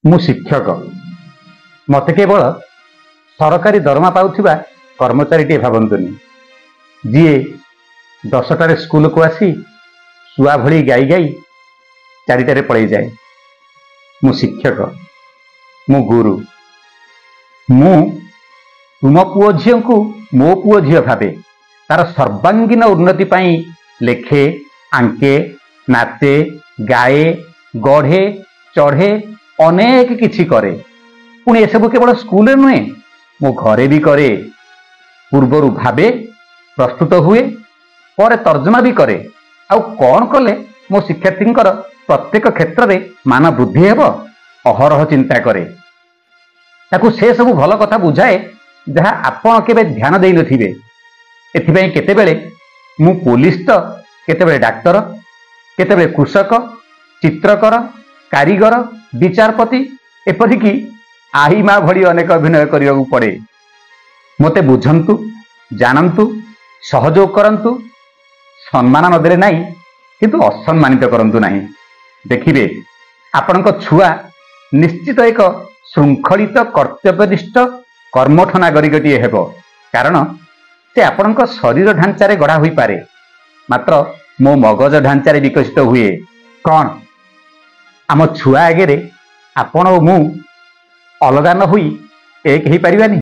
मु शिक्षक मत केवल सरकारी दरमा पाउथिबा कर्मचारी भावंतुनि जी 10टार स्कूल को आसी सुआ भली गाई गाई 4टारे पलि जाए। मु शिक्षक मु गुरु मु तुम पुओ झील को मो पुओ झील भावे तार सर्वांगीन उन्नति पाई लेखे आंके नाचे गाए गढ़े चढ़े अनेक किछि करे। पुणी एसबू केवल स्कूल नुहे मो घरे भी करे। पूर्वर भावे प्रस्तुत हुए पर तर्जमा भी करे। आउ कौन कले मो शिक्षार्थी प्रत्येक क्षेत्र में मान वृद्धि हेब अहरह चिंता करे। ताकू से सब भल कथा बुझाए जहाँ आपण केबे ध्यान देई नथिबे। एथिबे केतेबेले मु पुलिस तो केतेबेले डाक्टर केतेबेले कृषक चित्रकर कारीगर विचारपति एपरिकी आई माँ भली अनेक अभिनय करने पड़े। मते बुझंतु जानंतु सहयोग करंतु सम्मान न देले नाही किंतु असम्मानित करंतु नाही। देखिबे आपनक छुआ निश्चित एक श्रृंखलित कर्तव्यनिष्ठ कर्मठ नागरिकटीए हेब। कारण से आपनक शरीर ढांचारे गढ़ा होई पारे मात्र मो मगज ढांचारे विकसित हुए। कौन आम छुआ आगे आपण मु अलगा न हुई एक ही पारिबानी।